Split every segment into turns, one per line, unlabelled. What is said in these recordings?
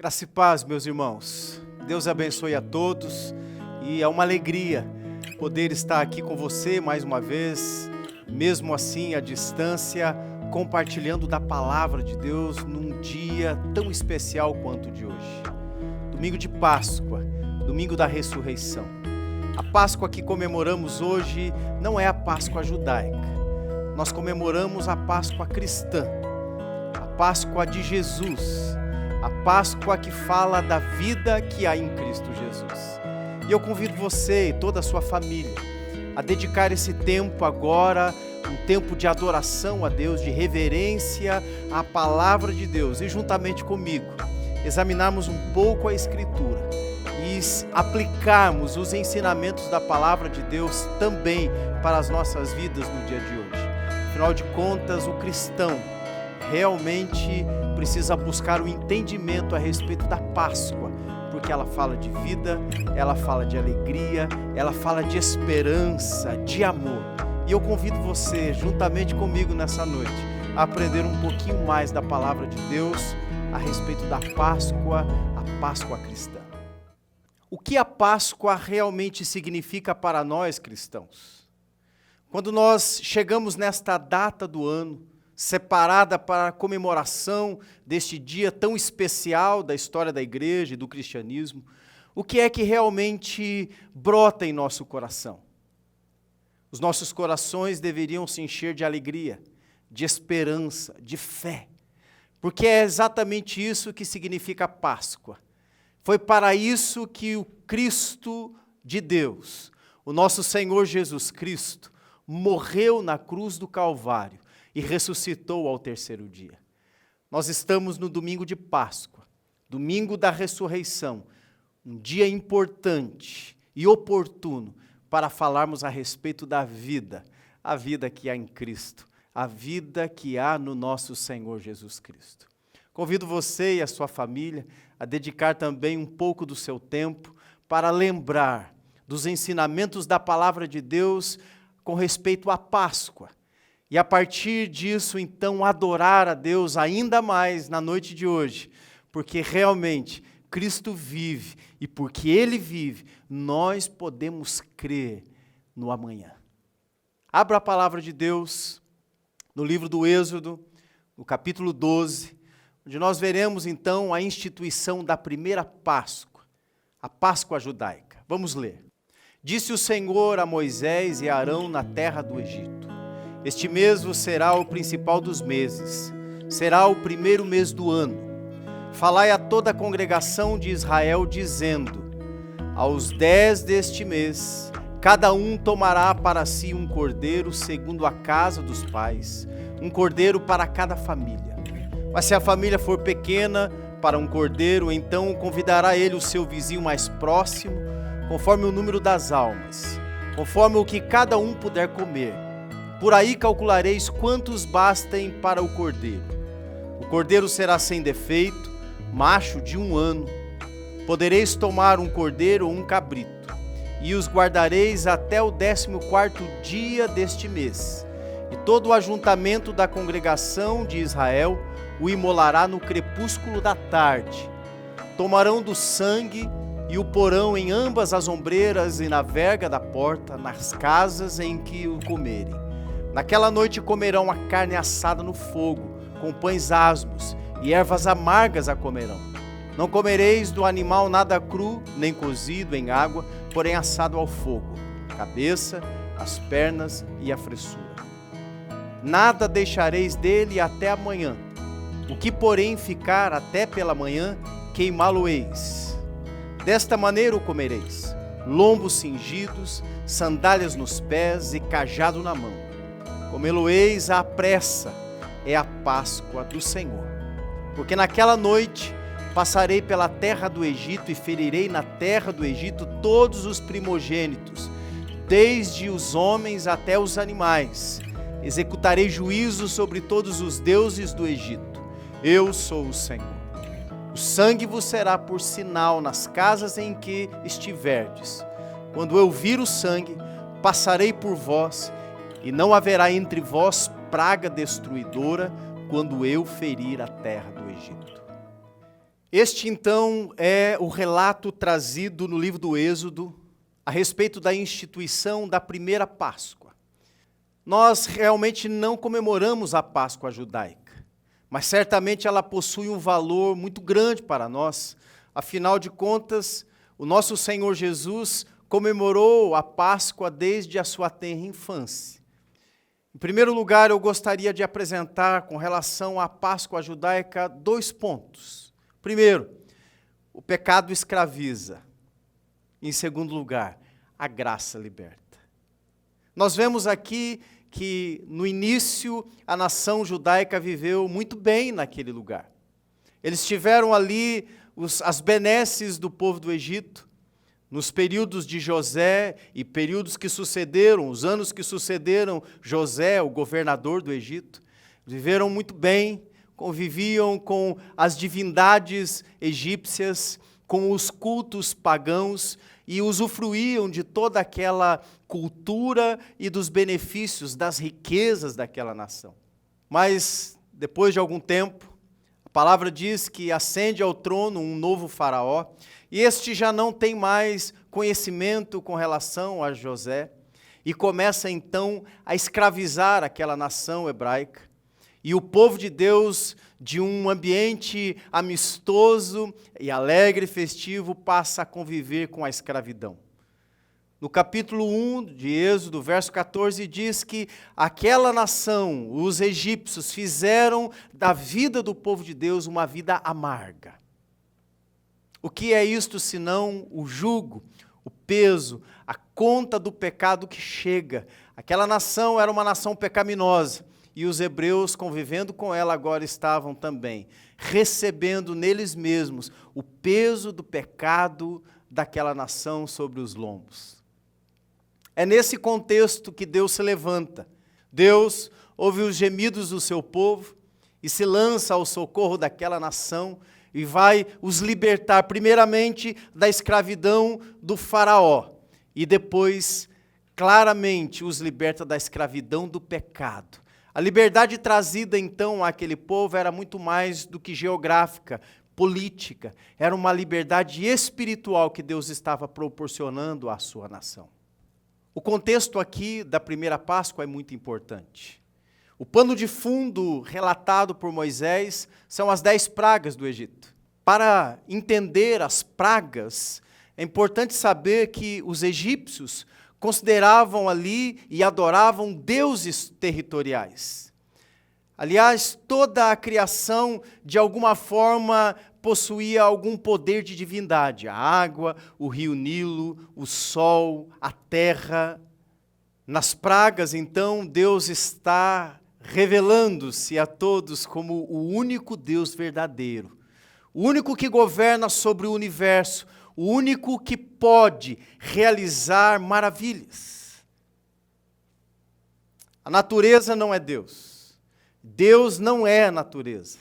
Graça e paz, meus irmãos. Deus abençoe a todos e é uma alegria poder estar aqui com você mais uma vez, mesmo assim à distância, compartilhando da palavra de Deus num dia tão especial quanto o de hoje. Domingo de Páscoa, domingo da ressurreição. A Páscoa que comemoramos hoje não é a Páscoa judaica. Nós comemoramos a Páscoa cristã, a Páscoa de Jesus, a Páscoa que fala da vida que há em Cristo Jesus. E eu convido você e toda a sua família a dedicar esse tempo agora, um tempo de adoração a Deus, de reverência à palavra de Deus, e juntamente comigo examinarmos um pouco a Escritura e aplicarmos os ensinamentos da palavra de Deus também para as nossas vidas no dia de hoje. Afinal de contas, o cristão realmente precisa buscar o entendimento a respeito da Páscoa, porque ela fala de vida, ela fala de alegria, ela fala de esperança, de amor. E eu convido você, juntamente comigo nessa noite, a aprender um pouquinho mais da palavra de Deus a respeito da Páscoa, a Páscoa cristã. O que a Páscoa realmente significa para nós cristãos? Quando nós chegamos nesta data do ano, separada para a comemoração deste dia tão especial da história da igreja e do cristianismo, o que é que realmente brota em nosso coração? Os nossos corações deveriam se encher de alegria, de esperança, de fé, porque é exatamente isso que significa a Páscoa. Foi para isso que o Cristo de Deus, o nosso Senhor Jesus Cristo, morreu na cruz do Calvário e ressuscitou ao terceiro dia. Nós estamos no domingo de Páscoa, domingo da ressurreição, um dia importante e oportuno para falarmos a respeito da vida, a vida que há em Cristo, a vida que há no nosso Senhor Jesus Cristo. Convido você e a sua família a dedicar também um pouco do seu tempo para lembrar dos ensinamentos da palavra de Deus com respeito à Páscoa. E a partir disso, então, adorar a Deus ainda mais na noite de hoje, porque realmente Cristo vive, e porque Ele vive, nós podemos crer no amanhã. Abra a palavra de Deus no livro do Êxodo, no capítulo 12, onde nós veremos então a instituição da primeira Páscoa, a Páscoa judaica. Vamos ler. Disse o Senhor a Moisés e a Arão na terra do Egito: Este mês vos será o principal dos meses, será o primeiro mês do ano. Falai a toda a congregação de Israel, dizendo: Aos 10 deste mês, cada um tomará para si um cordeiro segundo a casa dos pais, um cordeiro para cada família. Mas se a família for pequena para um cordeiro, então convidará ele o seu vizinho mais próximo, conforme o número das almas, conforme o que cada um puder comer. Por aí calculareis quantos bastem para o cordeiro. O cordeiro será sem defeito, macho de 1 ano. Podereis tomar um cordeiro ou um cabrito, e os guardareis até o 14º dia deste mês. E todo o ajuntamento da congregação de Israel o imolará no crepúsculo da tarde. Tomarão do sangue e o porão em ambas as ombreiras e na verga da porta, nas casas em que o comerem. Naquela noite comerão a carne assada no fogo, com pães asmos, e ervas amargas a comerão. Não comereis do animal nada cru, nem cozido em água, porém assado ao fogo, a cabeça, as pernas e a fressura. Nada deixareis dele até amanhã. O que, porém, ficar até pela manhã, queimá-lo-eis. Desta maneira o comereis: lombos cingidos, sandálias nos pés e cajado na mão. Comê-lo-eis à pressa, é a Páscoa do Senhor. Porque naquela noite passarei pela terra do Egito e ferirei na terra do Egito todos os primogênitos, desde os homens até os animais. Executarei juízo sobre todos os deuses do Egito. Eu sou o Senhor. O sangue vos será por sinal nas casas em que estiverdes. Quando eu vir o sangue, passarei por vós, e não haverá entre vós praga destruidora, quando eu ferir a terra do Egito. Este, então, é o relato trazido no livro do Êxodo a respeito da instituição da primeira Páscoa. Nós realmente não comemoramos a Páscoa judaica, mas certamente ela possui um valor muito grande para nós. Afinal de contas, o nosso Senhor Jesus comemorou a Páscoa desde a sua tenra infância. Em primeiro lugar, eu gostaria de apresentar, com relação à Páscoa judaica, 2 pontos. Primeiro, o pecado escraviza. Em segundo lugar, a graça liberta. Nós vemos aqui que, no início, a nação judaica viveu muito bem naquele lugar. Eles tiveram ali as benesses do povo do Egito, nos períodos de José e períodos que sucederam, os anos que sucederam José, o governador do Egito, viveram muito bem, conviviam com as divindades egípcias, com os cultos pagãos e usufruíam de toda aquela cultura e dos benefícios, das riquezas daquela nação. Mas, depois de algum tempo, a palavra diz que ascende ao trono um novo faraó, e este já não tem mais conhecimento com relação a José, e começa então a escravizar aquela nação hebraica. E o povo de Deus, de um ambiente amistoso e alegre e festivo, passa a conviver com a escravidão. No capítulo 1 de Êxodo, verso 14, diz que aquela nação, os egípcios, fizeram da vida do povo de Deus uma vida amarga. O que é isto senão o jugo, o peso, a conta do pecado que chega? Aquela nação era uma nação pecaminosa. E os hebreus, convivendo com ela, agora estavam também recebendo neles mesmos o peso do pecado daquela nação sobre os lombos. É nesse contexto que Deus se levanta. Deus ouve os gemidos do seu povo e se lança ao socorro daquela nação e vai os libertar, primeiramente, da escravidão do faraó e depois, claramente, os liberta da escravidão do pecado. A liberdade trazida, então, àquele povo era muito mais do que geográfica, política. Era uma liberdade espiritual que Deus estava proporcionando à sua nação. O contexto aqui da primeira Páscoa é muito importante. O pano de fundo relatado por Moisés são as 10 pragas do Egito. Para entender as pragas, é importante saber que os egípcios consideravam ali e adoravam deuses territoriais. Aliás, toda a criação, de alguma forma, possuía algum poder de divindade. A água, o rio Nilo, o sol, a terra. Nas pragas, então, Deus está revelando-se a todos como o único Deus verdadeiro. O único que governa sobre o universo. O único que pode realizar maravilhas. A natureza não é Deus. Deus não é a natureza.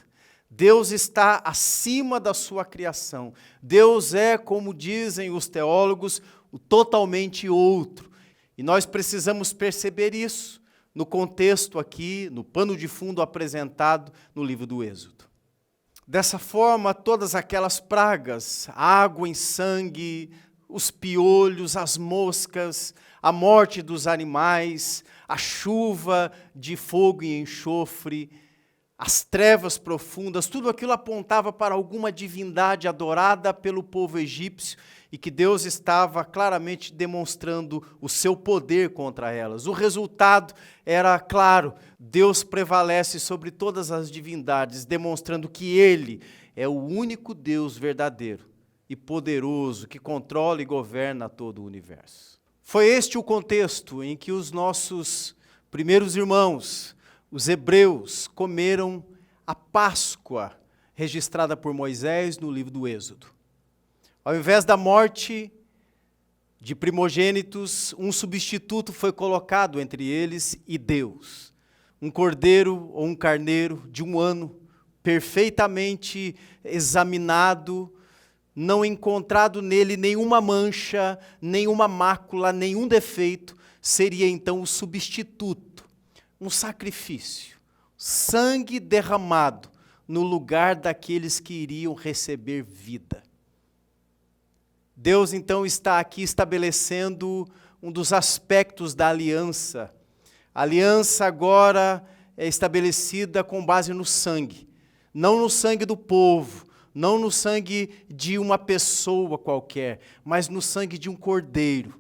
Deus está acima da sua criação. Deus é, como dizem os teólogos, o totalmente outro. E nós precisamos perceber isso no contexto aqui, no pano de fundo apresentado no livro do Êxodo. Dessa forma, todas aquelas pragas, água em sangue, os piolhos, as moscas, a morte dos animais, a chuva de fogo e enxofre, as trevas profundas, tudo aquilo apontava para alguma divindade adorada pelo povo egípcio e que Deus estava claramente demonstrando o seu poder contra elas. O resultado era claro, Deus prevalece sobre todas as divindades, demonstrando que Ele é o único Deus verdadeiro e poderoso que controla e governa todo o universo. Foi este o contexto em que os nossos primeiros irmãos, os hebreus, comeram a Páscoa registrada por Moisés no livro do Êxodo. Ao invés da morte de primogênitos, um substituto foi colocado entre eles e Deus. Um cordeiro ou um carneiro de 1 ano, perfeitamente examinado, não encontrado nele nenhuma mancha, nenhuma mácula, nenhum defeito, seria então o substituto, um sacrifício, sangue derramado no lugar daqueles que iriam receber vida. Deus então está aqui estabelecendo um dos aspectos da aliança. A aliança agora é estabelecida com base no sangue, não no sangue do povo, não no sangue de uma pessoa qualquer, mas no sangue de um cordeiro.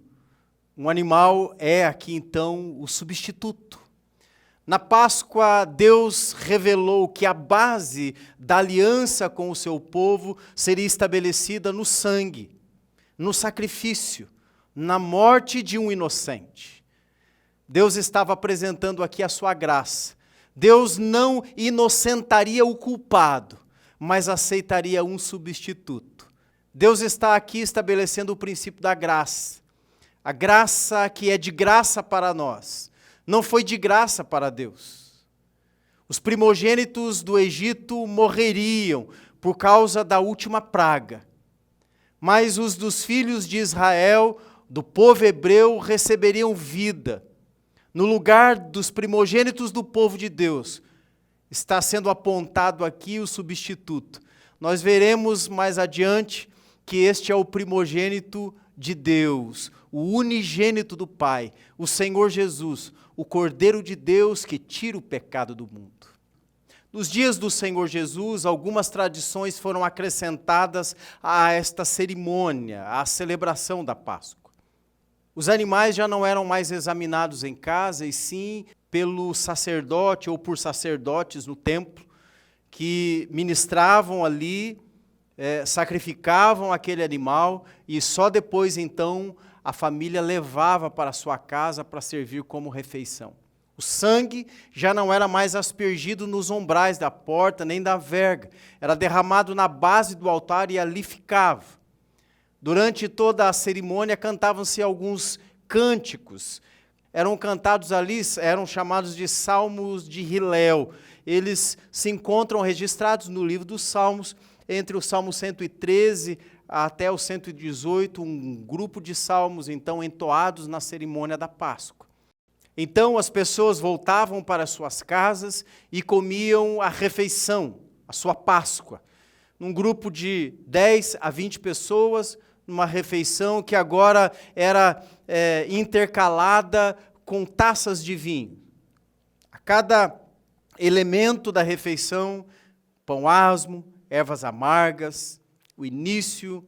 Um animal é aqui então o substituto. Na Páscoa, Deus revelou que a base da aliança com o seu povo seria estabelecida no sangue, no sacrifício, na morte de um inocente. Deus estava apresentando aqui a sua graça. Deus não inocentaria o culpado, mas aceitaria um substituto. Deus está aqui estabelecendo o princípio da graça. A graça que é de graça para nós, não foi de graça para Deus. Os primogênitos do Egito morreriam por causa da última praga. Mas os dos filhos de Israel, do povo hebreu, receberiam vida. No lugar dos primogênitos do povo de Deus, está sendo apontado aqui o substituto. Nós veremos mais adiante que este é o primogênito de Deus, o unigênito do Pai, o Senhor Jesus, o Cordeiro de Deus que tira o pecado do mundo. Nos dias do Senhor Jesus, algumas tradições foram acrescentadas a esta cerimônia, à celebração da Páscoa. Os animais já não eram mais examinados em casa, e sim pelo sacerdote ou por sacerdotes no templo, que ministravam ali, sacrificavam aquele animal, e só depois então a família levava para sua casa para servir como refeição. O sangue já não era mais aspergido nos umbrais da porta nem da verga, era derramado na base do altar e ali ficava. Durante toda a cerimônia cantavam-se alguns cânticos, eram cantados ali, eram chamados de salmos de Hilel. Eles se encontram registrados no livro dos Salmos, entre o Salmo 113 até o 118, um grupo de salmos, então, entoados na cerimônia da Páscoa. Então, as pessoas voltavam para suas casas e comiam a refeição, a sua Páscoa, num grupo de 10 a 20 pessoas, numa refeição que agora era intercalada com taças de vinho. A cada elemento da refeição, pão asmo, ervas amargas, o início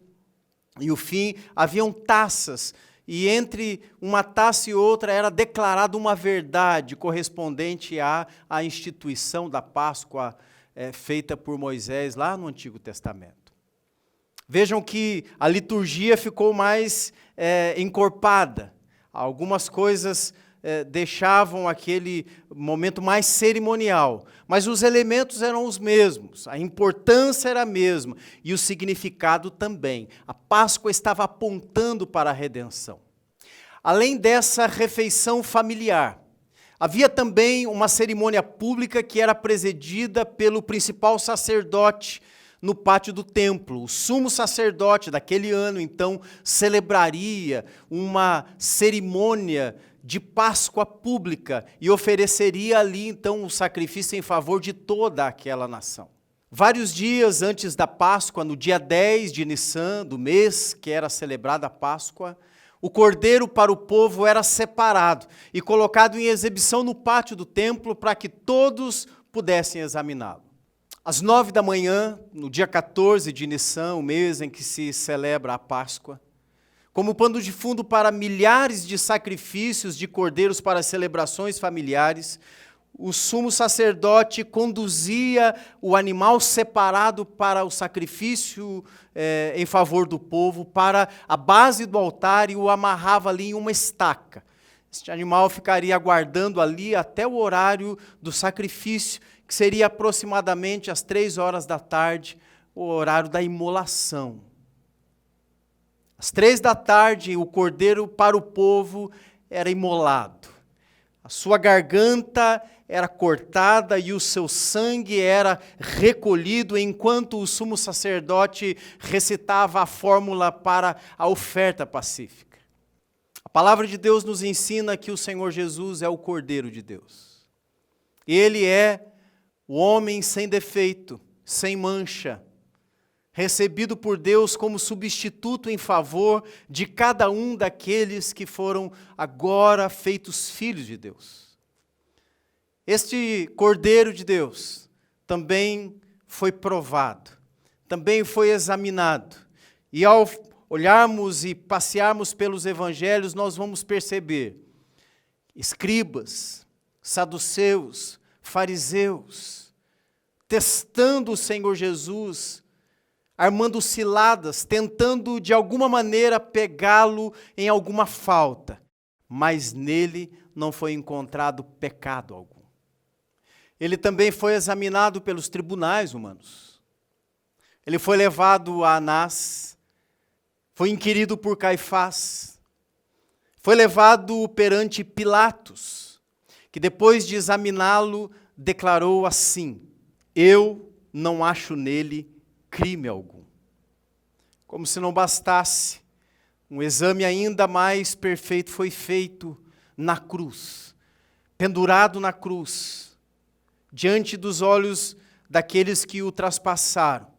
e o fim, haviam taças, e entre uma taça e outra era declarada uma verdade correspondente à instituição da Páscoa feita por Moisés lá no Antigo Testamento. Vejam que a liturgia ficou mais encorpada. Algumas coisas deixavam aquele momento mais cerimonial, mas os elementos eram os mesmos, a importância era a mesma e o significado também. A Páscoa estava apontando para a redenção. Além dessa refeição familiar, havia também uma cerimônia pública que era presidida pelo principal sacerdote no pátio do templo. O sumo sacerdote daquele ano, então, celebraria uma cerimônia de Páscoa pública e ofereceria ali, então, um sacrifício em favor de toda aquela nação. Vários dias antes da Páscoa, no dia 10 de Nissan, do mês que era celebrada a Páscoa, o cordeiro para o povo era separado e colocado em exibição no pátio do templo para que todos pudessem examiná-lo. Às 9 da manhã, no dia 14 de Nissan, o mês em que se celebra a Páscoa, como pano de fundo para milhares de sacrifícios de cordeiros para celebrações familiares, o sumo sacerdote conduzia o animal separado para o sacrifício em favor do povo, para a base do altar e o amarrava ali em uma estaca. Este animal ficaria aguardando ali até o horário do sacrifício, que seria aproximadamente às 3 horas da tarde, o horário da imolação. Às 3 da tarde, o cordeiro para o povo era imolado. A sua garganta era cortada e o seu sangue era recolhido, enquanto o sumo sacerdote recitava a fórmula para a oferta pacífica. A palavra de Deus nos ensina que o Senhor Jesus é o Cordeiro de Deus. Ele é o homem sem defeito, sem mancha, recebido por Deus como substituto em favor de cada um daqueles que foram agora feitos filhos de Deus. Este Cordeiro de Deus também foi provado, também foi examinado. E ao olharmos e passearmos pelos evangelhos, nós vamos perceber escribas, saduceus, fariseus, testando o Senhor Jesus, armando ciladas, tentando de alguma maneira pegá-lo em alguma falta, mas nele não foi encontrado pecado algum. Ele também foi examinado pelos tribunais humanos. Ele foi levado a Anás, foi inquirido por Caifás, foi levado perante Pilatos, que depois de examiná-lo declarou assim: eu não acho nele crime algum. Como se não bastasse, um exame ainda mais perfeito foi feito na cruz, pendurado na cruz, diante dos olhos daqueles que o traspassaram.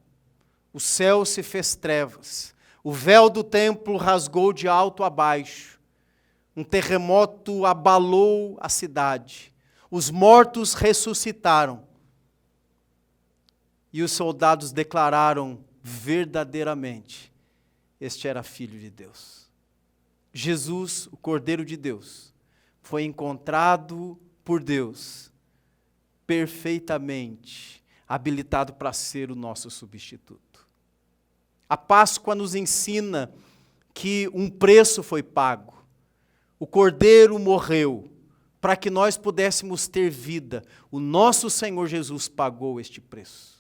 O céu se fez trevas, o véu do templo rasgou de alto a baixo, um terremoto abalou a cidade, os mortos ressuscitaram, e os soldados declararam verdadeiramente: este era filho de Deus. Jesus, o Cordeiro de Deus, foi encontrado por Deus perfeitamente habilitado para ser o nosso substituto. A Páscoa nos ensina que um preço foi pago. O Cordeiro morreu para que nós pudéssemos ter vida. O nosso Senhor Jesus pagou este preço.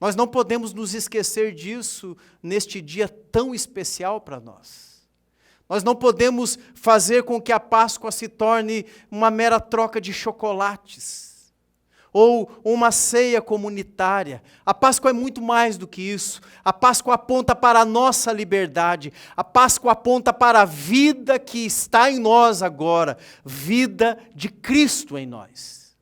Nós não podemos nos esquecer disso neste dia tão especial para nós. Nós não podemos fazer com que a Páscoa se torne uma mera troca de chocolates ou uma ceia comunitária. A Páscoa é muito mais do que isso. A Páscoa aponta para a nossa liberdade. A Páscoa aponta para a vida que está em nós agora, vida de Cristo em nós.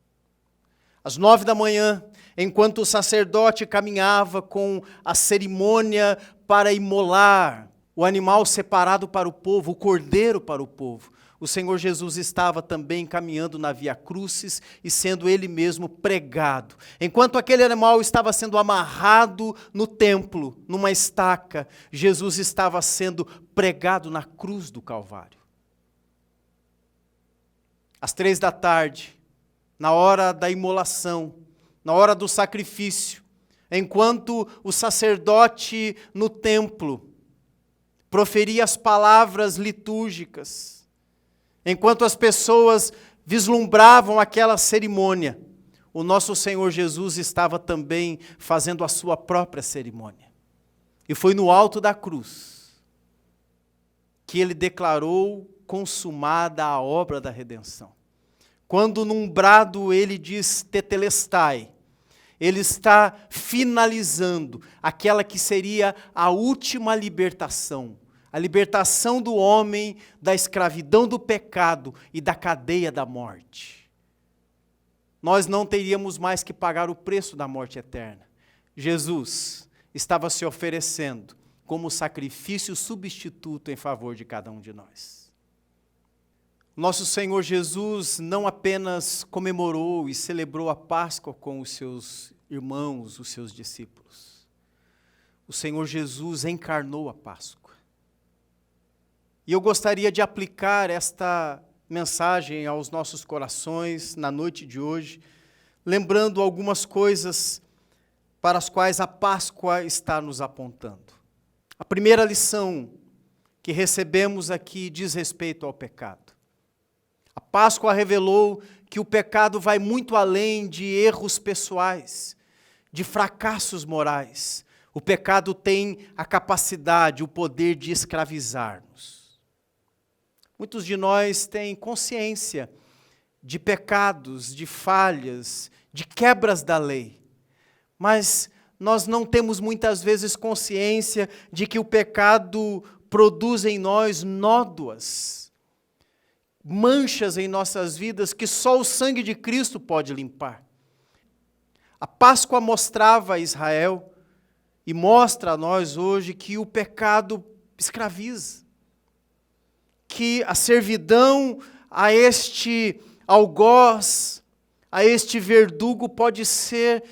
Às 9 da manhã, enquanto o sacerdote caminhava com a cerimônia para imolar o animal separado para o povo, o cordeiro para o povo, o Senhor Jesus estava também caminhando na Via Crucis e sendo ele mesmo pregado. Enquanto aquele animal estava sendo amarrado no templo, numa estaca, Jesus estava sendo pregado na cruz do Calvário. Às 3 da tarde, na hora da imolação, na hora do sacrifício, enquanto o sacerdote no templo proferia as palavras litúrgicas, enquanto as pessoas vislumbravam aquela cerimônia, o nosso Senhor Jesus estava também fazendo a sua própria cerimônia. E foi no alto da cruz que ele declarou consumada a obra da redenção. Quando num brado ele diz tetelestai, ele está finalizando aquela que seria a última libertação, a libertação do homem da escravidão do pecado e da cadeia da morte. Nós não teríamos mais que pagar o preço da morte eterna. Jesus estava se oferecendo como sacrifício substituto em favor de cada um de nós. Nosso Senhor Jesus não apenas comemorou e celebrou a Páscoa com os seus irmãos, os seus discípulos. O Senhor Jesus encarnou a Páscoa. E eu gostaria de aplicar esta mensagem aos nossos corações na noite de hoje, lembrando algumas coisas para as quais a Páscoa está nos apontando. A primeira lição que recebemos aqui diz respeito ao pecado. A Páscoa revelou que o pecado vai muito além de erros pessoais, de fracassos morais. O pecado tem a capacidade, o poder de escravizar-nos. Muitos de nós têm consciência de pecados, de falhas, de quebras da lei, mas nós não temos muitas vezes consciência de que o pecado produz em nós nódoas, manchas em nossas vidas que só o sangue de Cristo pode limpar. A Páscoa mostrava a Israel e mostra a nós hoje que o pecado escraviza, que a servidão a este algoz, a este verdugo pode ser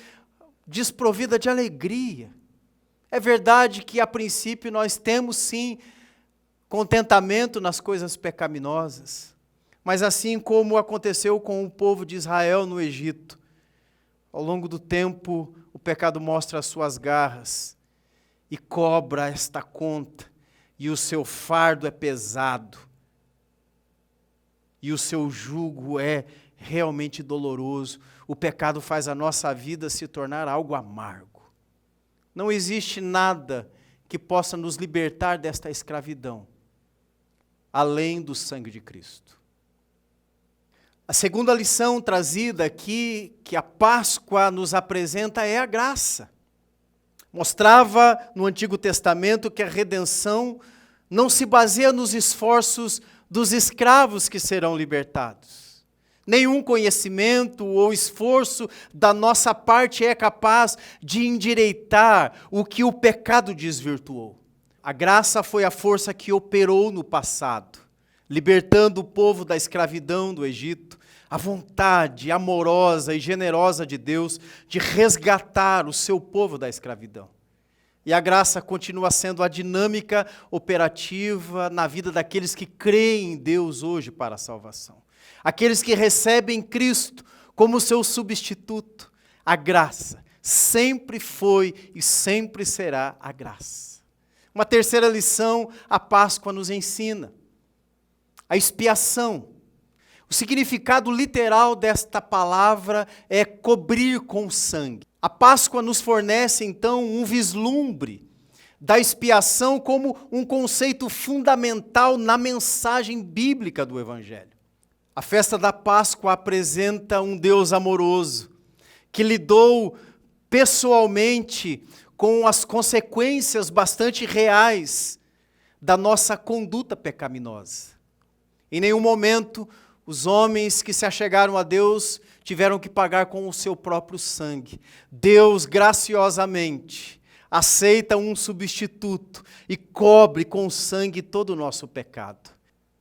desprovida de alegria. É verdade que a princípio nós temos sim contentamento nas coisas pecaminosas, mas assim como aconteceu com o povo de Israel no Egito, ao longo do tempo o pecado mostra as suas garras e cobra esta conta, e o seu fardo é pesado, e o seu jugo é realmente doloroso. O pecado faz a nossa vida se tornar algo amargo. Não existe nada que possa nos libertar desta escravidão, além do sangue de Cristo. A segunda lição trazida aqui, que a Páscoa nos apresenta, é a graça. Mostrava no Antigo Testamento que a redenção não se baseia nos esforços dos escravos que serão libertados. Nenhum conhecimento ou esforço da nossa parte é capaz de endireitar o que o pecado desvirtuou. A graça foi a força que operou no passado, libertando o povo da escravidão do Egito, a vontade amorosa e generosa de Deus de resgatar o seu povo da escravidão. E a graça continua sendo a dinâmica operativa na vida daqueles que creem em Deus hoje para a salvação. Aqueles que recebem Cristo como seu substituto. A graça sempre foi e sempre será a graça. Uma terceira lição, a Páscoa nos ensina. A expiação. O significado literal desta palavra é cobrir com sangue. A Páscoa nos fornece, então, um vislumbre da expiação como um conceito fundamental na mensagem bíblica do Evangelho. A festa da Páscoa apresenta um Deus amoroso, que lidou pessoalmente com as consequências bastante reais da nossa conduta pecaminosa. Em nenhum momento, os homens que se achegaram a Deus tiveram que pagar com o seu próprio sangue. Deus, graciosamente, aceita um substituto e cobre com sangue todo o nosso pecado.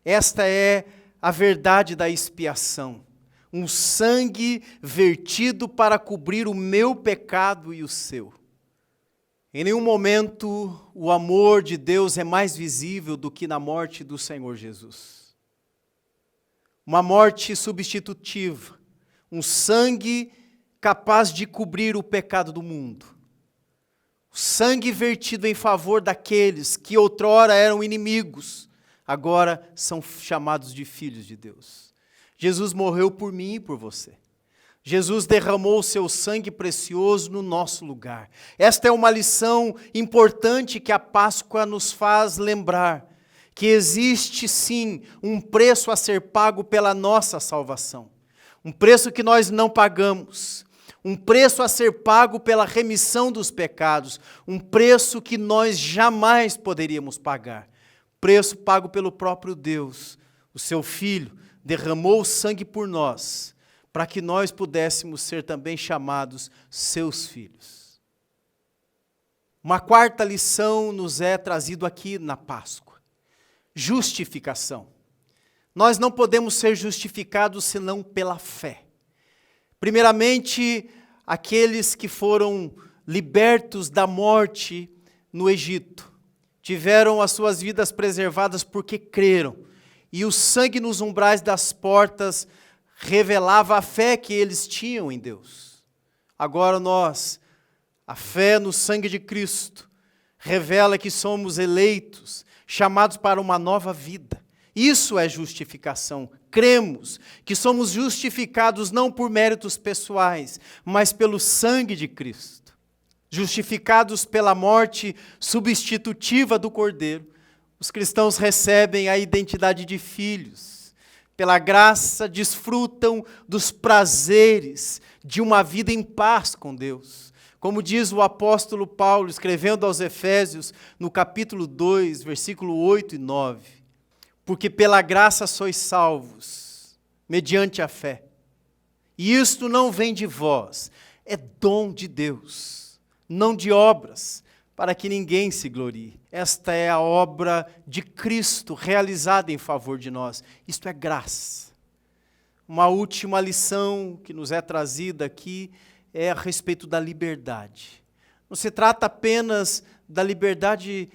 Esta é a verdade da expiação. Um sangue vertido para cobrir o meu pecado e o seu. Em nenhum momento o amor de Deus é mais visível do que na morte do Senhor Jesus. Uma morte substitutiva, um sangue capaz de cobrir o pecado do mundo. O sangue vertido em favor daqueles que outrora eram inimigos, agora são chamados de filhos de Deus. Jesus morreu por mim e por você. Jesus derramou o seu sangue precioso no nosso lugar. Esta é uma lição importante que a Páscoa nos faz lembrar, que existe sim um preço a ser pago pela nossa salvação. Um preço que nós não pagamos. Um preço a ser pago pela remissão dos pecados. Um preço que nós jamais poderíamos pagar. Preço pago pelo próprio Deus. O seu Filho derramou o sangue por nós, para que nós pudéssemos ser também chamados seus filhos. Uma quarta lição nos é trazido aqui na Páscoa. Justificação. Nós não podemos ser justificados senão pela fé. Primeiramente, aqueles que foram libertos da morte no Egito, tiveram as suas vidas preservadas porque creram, e o sangue nos umbrais das portas revelava a fé que eles tinham em Deus. Agora nós, a fé no sangue de Cristo, revela que somos eleitos, chamados para uma nova vida. Isso é justificação. Cremos que somos justificados não por méritos pessoais, mas pelo sangue de Cristo. Justificados pela morte substitutiva do Cordeiro, os cristãos recebem a identidade de filhos. Pela graça, desfrutam dos prazeres de uma vida em paz com Deus. Como diz o apóstolo Paulo, escrevendo aos Efésios, no capítulo 2, versículo 8 e 9. Porque pela graça sois salvos, mediante a fé. E isto não vem de vós, é dom de Deus, não de obras, para que ninguém se glorie. Esta é a obra de Cristo realizada em favor de nós. Isto é graça. Uma última lição que nos é trazida aqui é a respeito da liberdade. Não se trata apenas da liberdade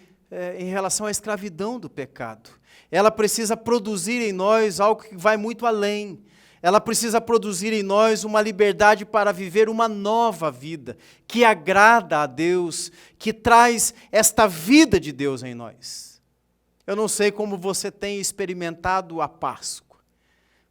em relação à escravidão do pecado. Ela precisa produzir em nós algo que vai muito além. Ela precisa produzir em nós uma liberdade para viver uma nova vida, que agrada a Deus, que traz esta vida de Deus em nós. Eu não sei como você tem experimentado a Páscoa,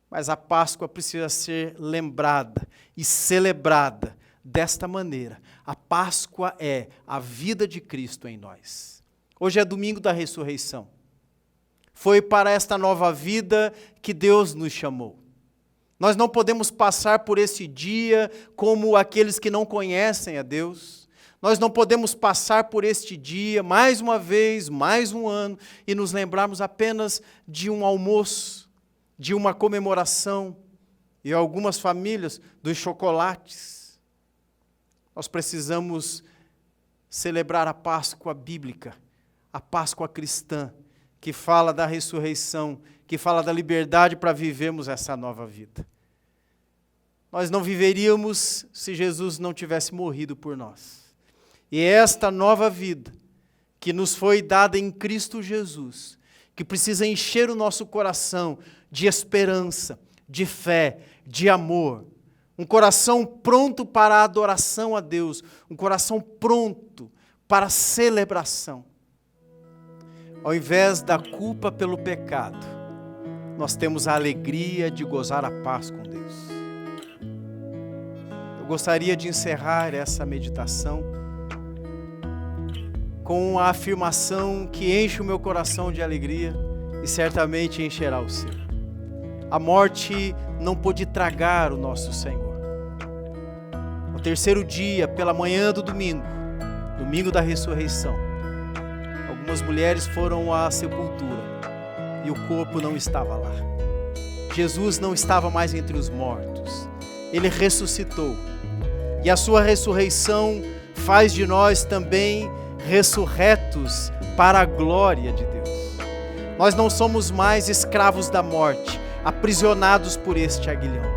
mas a Páscoa precisa ser lembrada e celebrada desta maneira. A Páscoa é a vida de Cristo em nós. Hoje é domingo da ressurreição. Foi para esta nova vida que Deus nos chamou. Nós não podemos passar por esse dia como aqueles que não conhecem a Deus. Nós não podemos passar por este dia, mais uma vez, mais um ano, e nos lembrarmos apenas de um almoço, de uma comemoração, e algumas famílias, dos chocolates. Nós precisamos celebrar a Páscoa bíblica, a Páscoa cristã, que fala da ressurreição, que fala da liberdade para vivermos essa nova vida. Nós não viveríamos se Jesus não tivesse morrido por nós. E esta nova vida, que nos foi dada em Cristo Jesus, que precisa encher o nosso coração de esperança, de fé, de amor, um coração pronto para a adoração a Deus, um coração pronto para a celebração. Ao invés da culpa pelo pecado, nós temos a alegria de gozar a paz com Deus. Eu gostaria de encerrar essa meditação com a afirmação que enche o meu coração de alegria e certamente encherá o seu. A morte não pôde tragar o nosso Senhor. No terceiro dia, pela manhã do domingo, domingo da ressurreição, algumas mulheres foram à sepultura e o corpo não estava lá. Jesus não estava mais entre os mortos. Ele ressuscitou. E a sua ressurreição faz de nós também ressurretos para a glória de Deus. Nós não somos mais escravos da morte, aprisionados por este aguilhão.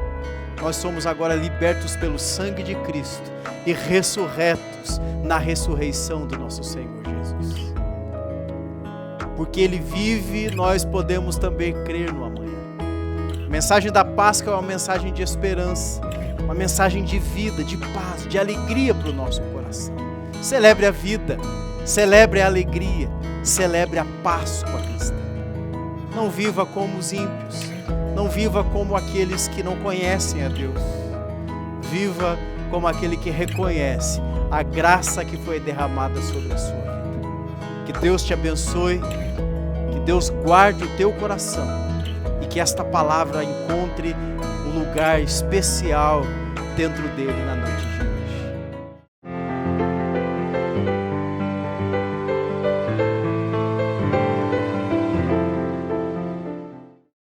Nós somos agora libertos pelo sangue de Cristo e ressurretos na ressurreição do nosso Senhor Jesus. Porque Ele vive, nós podemos também crer no amanhã. A mensagem da Páscoa é uma mensagem de esperança, uma mensagem de vida, de paz, de alegria para o nosso coração. Celebre a vida, celebre a alegria, celebre a Páscoa cristã. Não viva como os ímpios, não viva como aqueles que não conhecem a Deus. Viva como aquele que reconhece a graça que foi derramada sobre a sua vida. Que Deus te abençoe, que Deus guarde o teu coração e que esta palavra encontre um lugar especial dentro dele na noite de hoje.